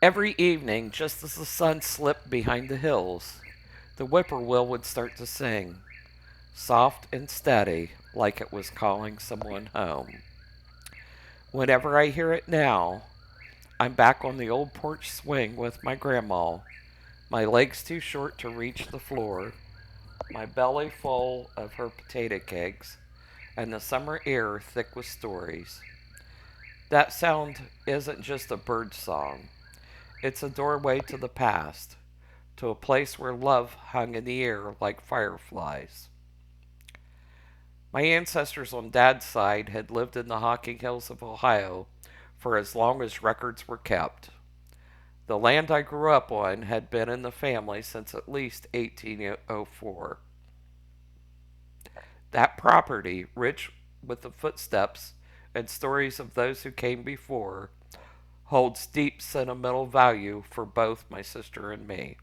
Every evening, just as the sun slipped behind the hills, the whippoorwill would start to sing, soft and steady, like it was calling someone home. Whenever I hear it now, I'm back on the old porch swing with my grandma, my legs too short to reach the floor, my belly full of her potato cakes, and the summer air thick with stories. That sound isn't just a bird song, it's a doorway to the past, to a place where love hung in the air like fireflies. My ancestors on Dad's side had lived in the Hocking Hills of Ohio for as long as records were kept. The land I grew up on had been in the family since at least 1804. That property, rich with the footsteps and stories of those who came before, holds deep sentimental value for both my sister and me.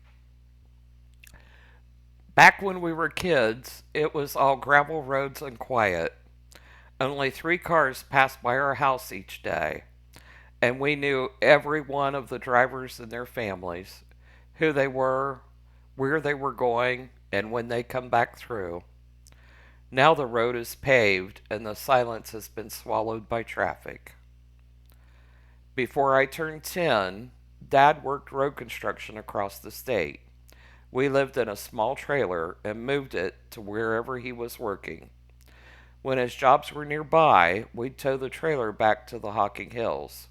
Back when we were kids, it was all gravel roads and quiet. Only 3 cars passed by our house each day, and we knew every one of the drivers and their families, who they were, where they were going, and when they come back through. Now the road is paved and the silence has been swallowed by traffic. Before I turned 10, Dad worked road construction across the state. We lived in a small trailer and moved it to wherever he was working. When his jobs were nearby, we'd tow the trailer back to the Hocking Hills.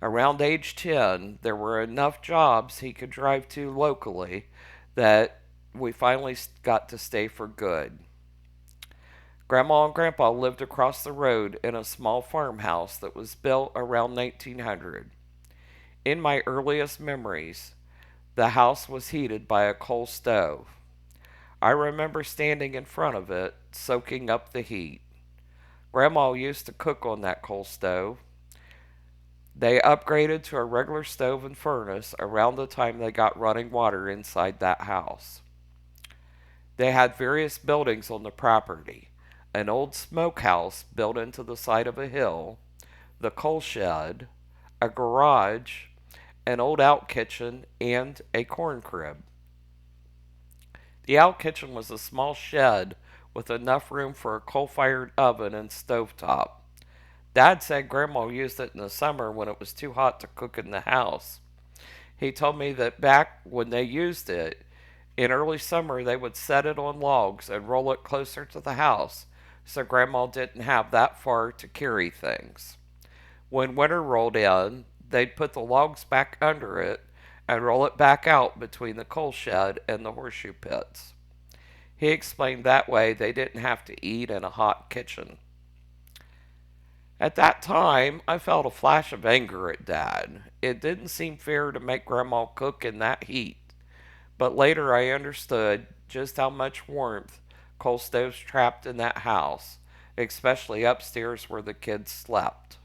Around age 10, there were enough jobs he could drive to locally that we finally got to stay for good. Grandma and Grandpa lived across the road in a small farmhouse that was built around 1900. In my earliest memories, the house was heated by a coal stove. I remember standing in front of it, soaking up the heat. Grandma used to cook on that coal stove. They upgraded to a regular stove and furnace around the time they got running water inside that house. They had various buildings on the property: an old smokehouse built into the side of a hill, the coal shed, a garage, an old out kitchen, and a corn crib. The out kitchen was a small shed with enough room for a coal fired oven and stovetop. Dad said Grandma used it in the summer when it was too hot to cook in the house. He told me that back when they used it, in early summer they would set it on logs and roll it closer to the house so Grandma didn't have that far to carry things. When winter rolled in, they'd put the logs back under it and roll it back out between the coal shed and the horseshoe pits. He explained that way they didn't have to eat in a hot kitchen. At that time, I felt a flash of anger at Dad. It didn't seem fair to make Grandma cook in that heat, but later I understood just how much warmth coal stoves trapped in that house, especially upstairs where the kids slept.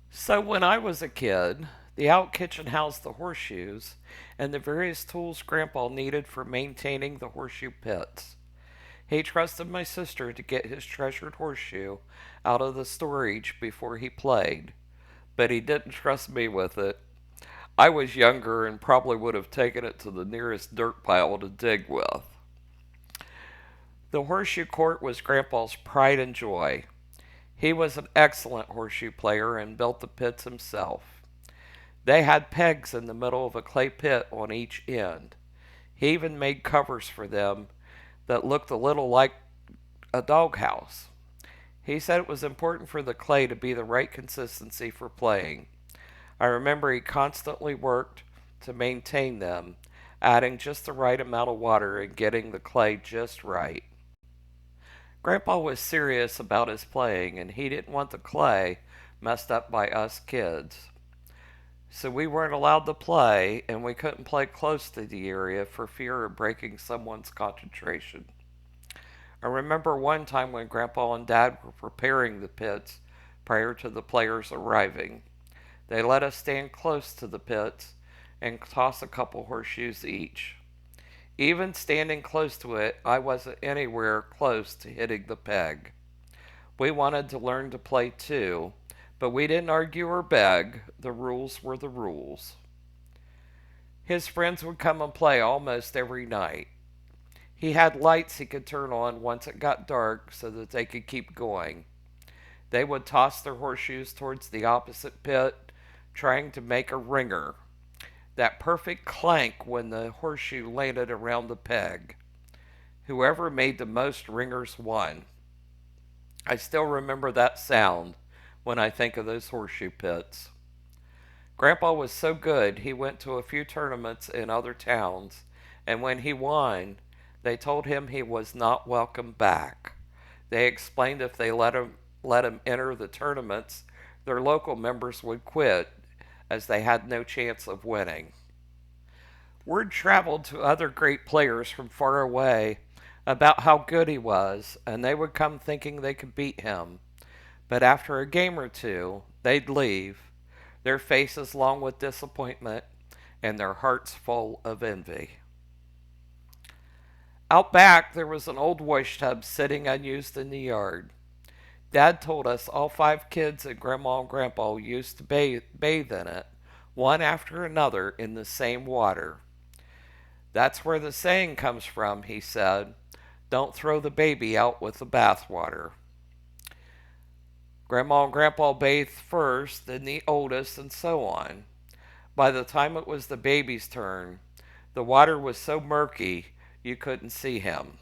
So when I was a kid, the out kitchen housed the horseshoes and the various tools Grandpa needed for maintaining the horseshoe pits. He trusted my sister to get his treasured horseshoe out of the storage before he played, but he didn't trust me with it. I was younger and probably would have taken it to the nearest dirt pile to dig with. The horseshoe court was Grandpa's pride and joy. He was an excellent horseshoe player and built the pits himself. They had pegs in the middle of a clay pit on each end. He even made covers for them that looked a little like a doghouse. He said it was important for the clay to be the right consistency for playing. I remember he constantly worked to maintain them, adding just the right amount of water and getting the clay just right. Grandpa was serious about his playing, and he didn't want the clay messed up by us kids. So we weren't allowed to play, and we couldn't play close to the area for fear of breaking someone's concentration. I remember one time when Grandpa and Dad were preparing the pits prior to the players arriving. They let us stand close to the pits and toss a couple horseshoes each. Even standing close to it, I wasn't anywhere close to hitting the peg. We wanted to learn to play too, But we didn't argue or beg. The rules were the rules. His friends would come and play almost every night. He had lights he could turn on once it got dark so that they could keep going. They would toss their horseshoes towards the opposite pit, trying to make a ringer. That perfect clank when the horseshoe landed around the peg. Whoever made the most ringers won. I still remember that sound when I think of those horseshoe pits. Grandpa was so good he went to a few tournaments in other towns, and when he won, they told him he was not welcome back. They explained if they let him enter the tournaments, their local members would quit as they had no chance of winning. Word traveled to other great players from far away about how good he was, and they would come thinking they could beat him. But after a game or two, they'd leave, their faces long with disappointment and their hearts full of envy. Out back, there was an old wash tub sitting unused in the yard. Dad told us all 5 kids and Grandma and Grandpa used to bathe in it, one after another in the same water. That's where the saying comes from, he said. Don't throw the baby out with the bathwater. Grandma and Grandpa bathed first, then the oldest, and so on. By the time it was the baby's turn, the water was so murky you couldn't see him.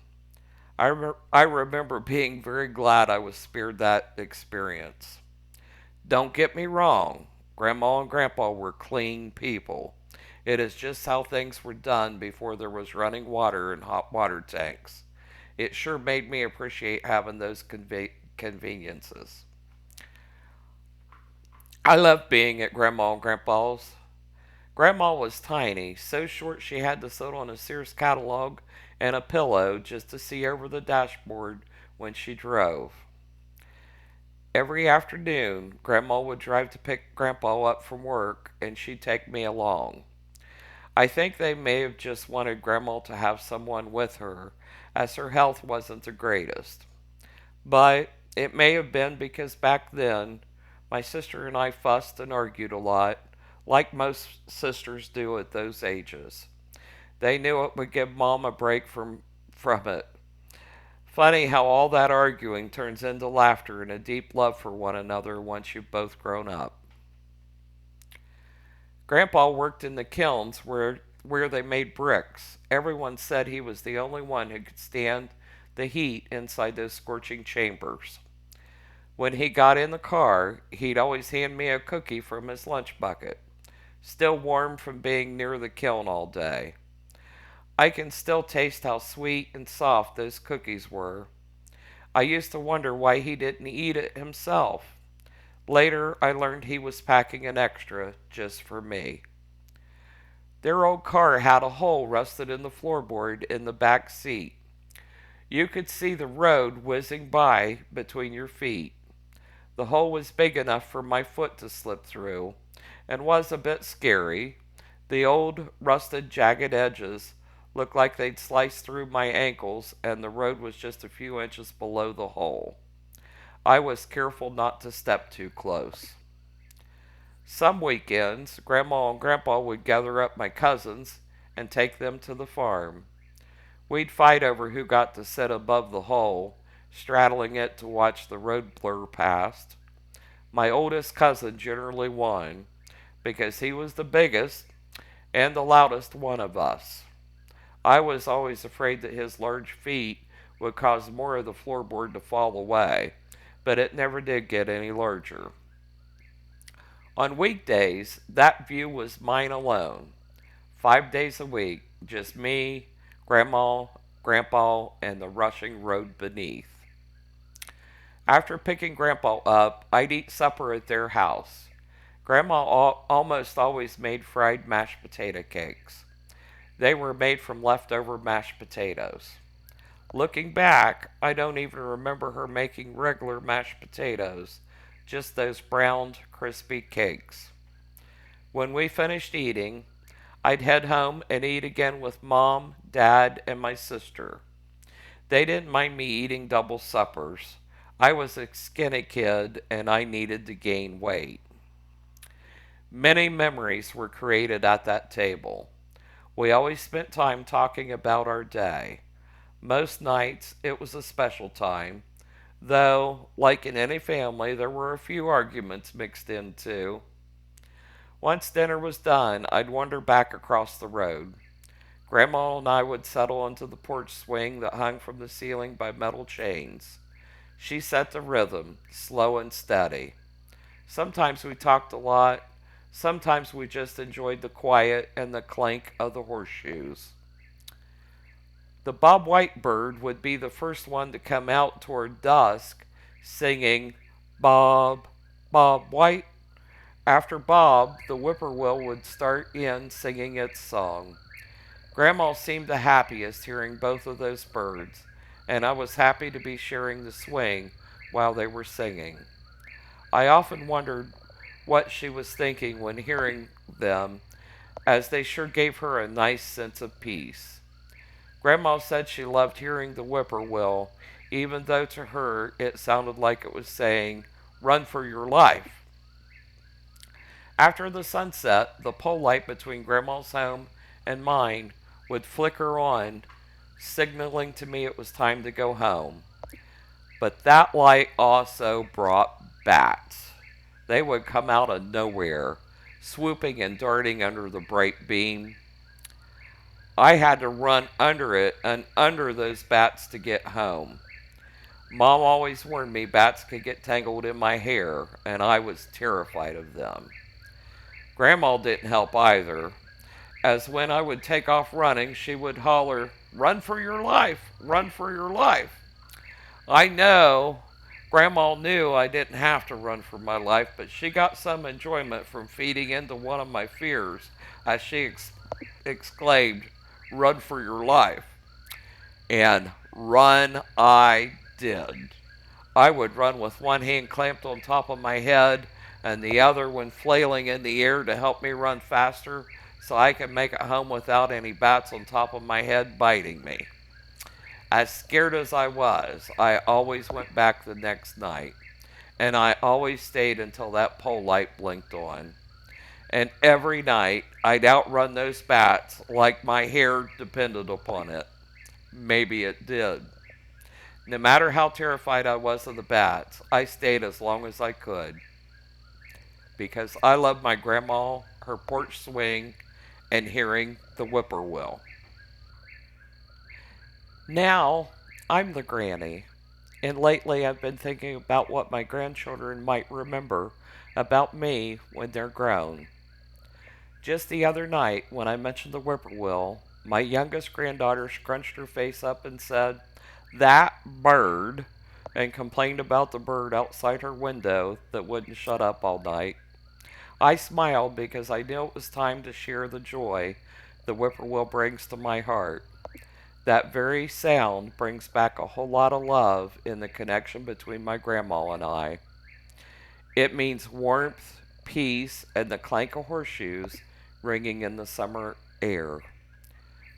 I remember being very glad I was spared that experience. Don't get me wrong, Grandma and Grandpa were clean people. It is just how things were done before there was running water and hot water tanks. It sure made me appreciate having those conveniences. I loved being at Grandma and Grandpa's. Grandma was tiny, so short she had to sit on a Sears catalog and a pillow just to see over the dashboard when she drove. Every afternoon, Grandma would drive to pick Grandpa up from work, and she'd take me along. I think they may have just wanted Grandma to have someone with her, as her health wasn't the greatest. But it may have been because back then, my sister and I fussed and argued a lot, like most sisters do at those ages. They knew it would give Mom a break from it. Funny how all that arguing turns into laughter and a deep love for one another once you've both grown up. Grandpa worked in the kilns where they made bricks. Everyone said he was the only one who could stand the heat inside those scorching chambers. When he got in the car, he'd always hand me a cookie from his lunch bucket, still warm from being near the kiln all day. I can still taste how sweet and soft those cookies were. I used to wonder why he didn't eat it himself. Later, I learned he was packing an extra just for me. Their old car had a hole rusted in the floorboard in the back seat. You could see the road whizzing by between your feet. The hole was big enough for my foot to slip through, and was a bit scary. The old, rusted, jagged edges looked like they'd sliced through my ankles, and the road was just a few inches below the hole. I was careful not to step too close. Some weekends, Grandma and Grandpa would gather up my cousins and take them to the farm. We'd fight over who got to sit above the hole, straddling it to watch the road blur past. My oldest cousin generally won, because he was the biggest and the loudest one of us. I was always afraid that his large feet would cause more of the floorboard to fall away, but it never did get any larger. On weekdays, that view was mine alone. 5 days a week, just me, Grandma, Grandpa, and the rushing road beneath. After picking Grandpa up, I'd eat supper at their house. Grandma almost always made fried mashed potato cakes. They were made from leftover mashed potatoes. Looking back, I don't even remember her making regular mashed potatoes, just those browned, crispy cakes. When we finished eating, I'd head home and eat again with Mom, Dad, and my sister. They didn't mind me eating double suppers. I was a skinny kid and I needed to gain weight. Many memories were created at that table. We always spent time talking about our day. Most nights it was a special time, though, like in any family, there were a few arguments mixed in too. Once dinner was done, I'd wander back across the road. Grandma and I would settle into the porch swing that hung from the ceiling by metal chains. She set the rhythm, slow and steady. Sometimes we talked a lot. Sometimes we just enjoyed the quiet and the clank of the horseshoes. The bob white bird would be the first one to come out toward dusk, singing, Bob, Bob White. After Bob, the whippoorwill would start in singing its song. Grandma seemed the happiest hearing both of those birds, and I was happy to be sharing the swing while they were singing. I often wondered what she was thinking when hearing them, as they sure gave her a nice sense of peace. Grandma said she loved hearing the whippoorwill, even though to her it sounded like it was saying, Run for your life. After the sunset, the pole light between Grandma's home and mine would flicker on, signaling to me it was time to go home. But that light also brought bats. They would come out of nowhere, swooping and darting under the bright beam. I had to run under it and under those bats to get home. Mom always warned me bats could get tangled in my hair, and I was terrified of them. Grandma didn't help either, as when I would take off running, she would holler, Run for your life! Run for your life! I know Grandma knew I didn't have to run for my life, but she got some enjoyment from feeding into one of my fears as she exclaimed, Run for your life. And run I did. I would run with one hand clamped on top of my head and the other one flailing in the air to help me run faster so I could make it home without any bats on top of my head biting me. As scared as I was, I always went back the next night, and I always stayed until that pole light blinked on. And every night, I'd outrun those bats like my hair depended upon it. Maybe it did. No matter how terrified I was of the bats, I stayed as long as I could because I loved my grandma, her porch swing, and hearing the whippoorwill. Now, I'm the granny, and lately I've been thinking about what my grandchildren might remember about me when they're grown. Just the other night, when I mentioned the whippoorwill, my youngest granddaughter scrunched her face up and said, That bird, and complained about the bird outside her window that wouldn't shut up all night. I smiled because I knew it was time to share the joy the whippoorwill brings to my heart. That very sound brings back a whole lot of love in the connection between my grandma and I. It means warmth, peace, and the clank of horseshoes ringing in the summer air.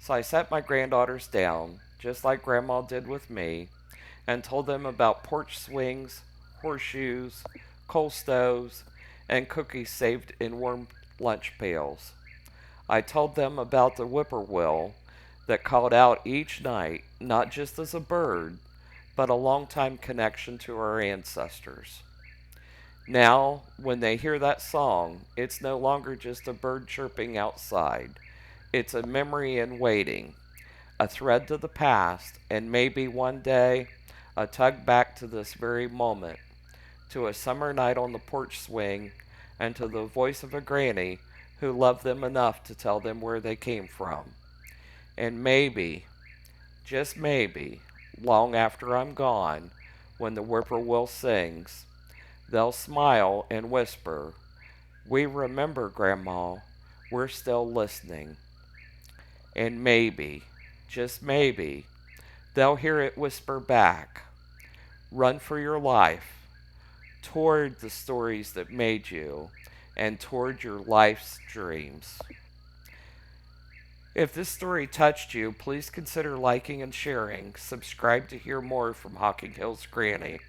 So I sat my granddaughters down, just like Grandma did with me, and told them about porch swings, horseshoes, coal stoves, and cookies saved in warm lunch pails. I told them about the whippoorwill that called out each night, not just as a bird, but a long-time connection to our ancestors. Now, when they hear that song, it's no longer just a bird chirping outside. It's a memory in waiting, a thread to the past, and maybe one day a tug back to this very moment, to a summer night on the porch swing, and to the voice of a granny who loved them enough to tell them where they came from. And maybe, just maybe, long after I'm gone, when the whippoorwill sings, they'll smile and whisper, We remember, Grandma. We're still listening. And maybe, just maybe, they'll hear it whisper back, Run for your life, toward the stories that made you, and toward your life's dreams. If this story touched you, please consider liking and sharing. Subscribe to hear more from Hocking Hills Granny.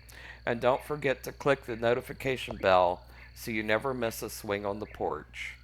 And don't forget to click the notification bell so you never miss a swing on the porch.